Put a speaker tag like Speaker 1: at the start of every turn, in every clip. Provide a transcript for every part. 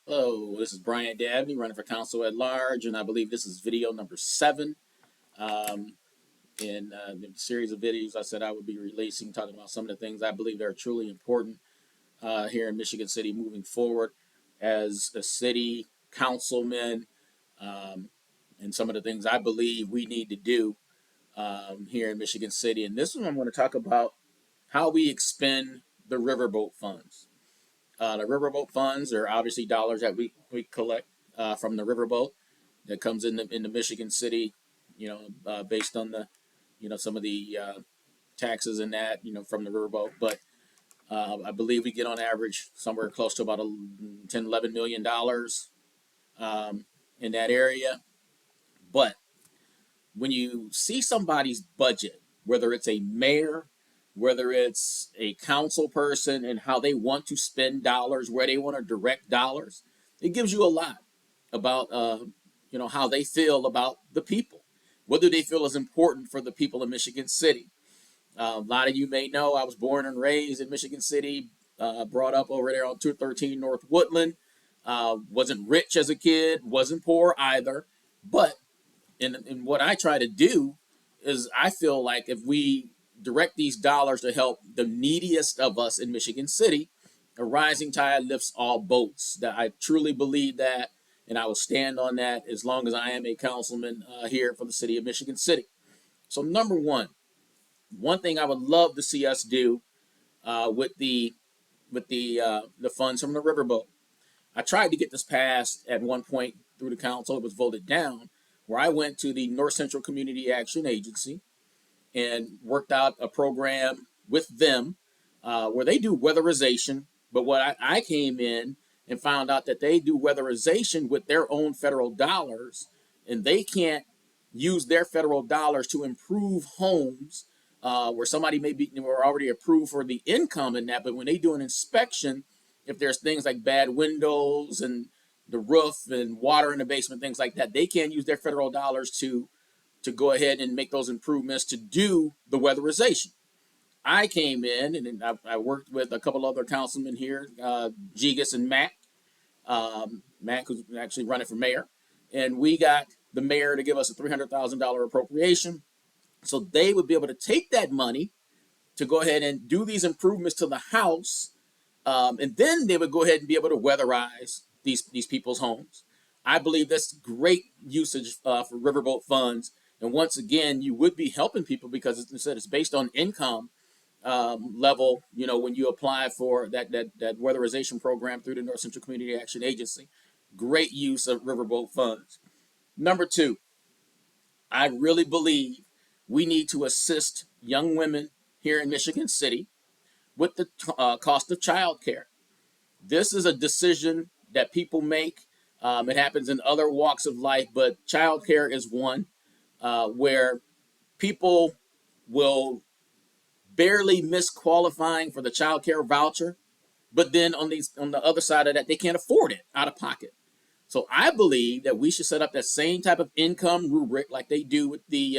Speaker 1: Hello, this is Brian Dabney running for council at large, and I believe this is video number 7 in the series of videos I said I would be releasing, talking about some of the things I believe that are truly important here in Michigan City moving forward as a city councilman, and some of the things I believe we need to do here in Michigan City. And this one I'm going to talk about how we expend the Riverboat funds. The Riverboat funds are obviously dollars that we collect from the Riverboat that comes into Michigan City, based on the, some of the taxes and that, from the Riverboat. But I believe we get on average somewhere close to about 10, $11 million in that area. But when you see somebody's budget, whether it's a mayor, whether it's a council person, and how they want to spend dollars, where they want to direct dollars, it gives you a lot about how they feel about the people. What do they feel is important for the people of Michigan City? A lot of you may know I was born and raised in Michigan City, brought up over there on 213 North Woodland. Wasn't rich as a kid, wasn't poor either, but and what I try to do is I feel like if we direct these dollars to help the neediest of us in Michigan City, a rising tide lifts all boats. That I truly believe that, and I will stand on that as long as I am a councilman here for the city of Michigan City. So number one thing I would love to see us do with the funds from the Riverboat. I tried to get this passed at one point through the council. It was voted down, where I went to the North Central Community Action Agency and worked out a program with them where they do weatherization. But what I came in and found out that they do weatherization with their own federal dollars, and they can't use their federal dollars to improve homes where somebody may be were already approved for the income in that. But when they do an inspection, if there's things like bad windows and the roof and water in the basement, things like that, they can't use their federal dollars to go ahead and make those improvements to do the weatherization. I came in and I worked with a couple other councilmen here, Gigas and Mac. Mac, who's actually running for mayor, and we got the mayor to give us a $300,000 appropriation, so they would be able to take that money to go ahead and do these improvements to the house, and then they would go ahead and be able to weatherize these people's homes. I believe that's great usage for Riverboat funds. And once again, you would be helping people because, as I said, it's based on income level. When you apply for that weatherization program through the North Central Community Action Agency, great use of Riverboat funds. Number 2, I really believe we need to assist young women here in Michigan City with the cost of childcare. This is a decision that people make. It happens in other walks of life, but childcare is one where people will barely miss qualifying for the child care voucher, but then on the other side of that, they can't afford it out of pocket. So I believe that we should set up that same type of income rubric like they do with the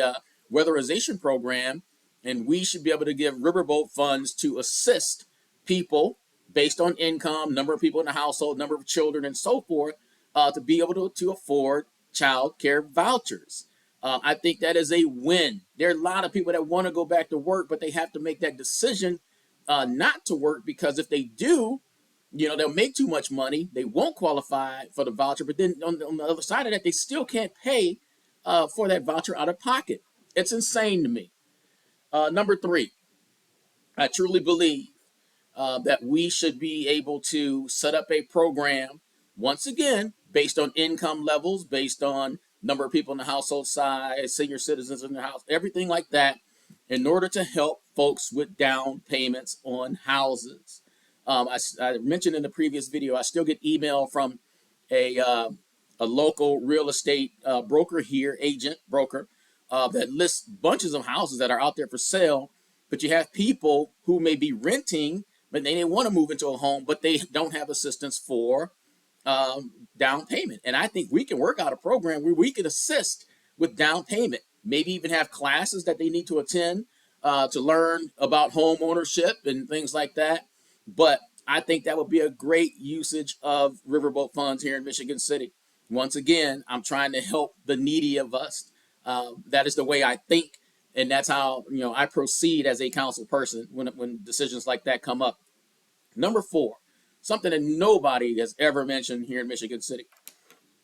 Speaker 1: weatherization program, and we should be able to give Riverboat funds to assist people based on income, number of people in the household, number of children, and so forth, to be able to afford child care vouchers. I think that is a win. There are a lot of people that want to go back to work, but they have to make that decision not to work, because if they do, they'll make too much money. They won't qualify for the voucher, but then on the other side of that, they still can't pay for that voucher out of pocket. It's insane to me. Number 3, I truly believe that we should be able to set up a program, once again, based on income levels, based on number of people in the household size, senior citizens in the house, everything like that, in order to help folks with down payments on houses. I mentioned in the previous video, I still get email from a local real estate broker here, broker, that lists bunches of houses that are out there for sale, but you have people who may be renting, but they want to move into a home, but they don't have assistance for down payment. And I think we can work out a program where we can assist with down payment, maybe even have classes that they need to attend to learn about home ownership and things like that. But I think that would be a great usage of Riverboat funds here in Michigan City. Once again, I'm trying to help the needy of us. That is the way I think, and that's how I proceed as a council person when decisions like that come up. Number four, something that nobody has ever mentioned here in Michigan City.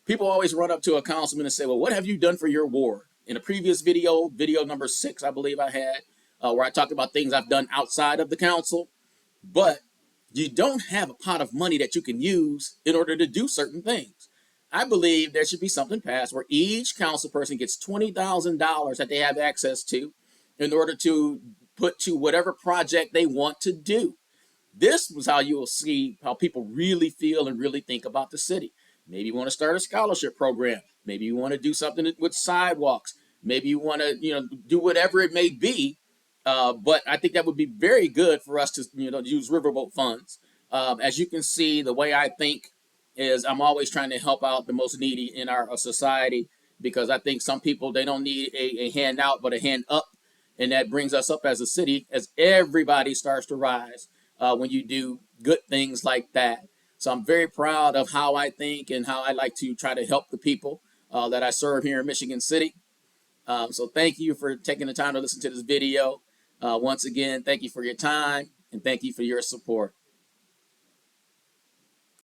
Speaker 1: People always run up to a councilman and say, "Well, what have you done for your ward?" In a previous video number 6, I believe I had, where I talked about things I've done outside of the council, but you don't have a pot of money that you can use in order to do certain things. I believe there should be something passed where each council person gets $20,000 that they have access to in order to put to whatever project they want to do. This was how you will see how people really feel and really think about the city. Maybe you want to start a scholarship program. Maybe you want to do something with sidewalks. Maybe you want to, do whatever it may be. But I think that would be very good for us to, use Riverboat funds. As you can see, the way I think is I'm always trying to help out the most needy in our society, because I think some people, they don't need a hand out, but a hand up. And that brings us up as a city as everybody starts to rise when you do good things like that. So I'm very proud of how I think and how I like to try to help the people that I serve here in Michigan City. So thank you for taking the time to listen to this video. Once again, thank you for your time and thank you for your support.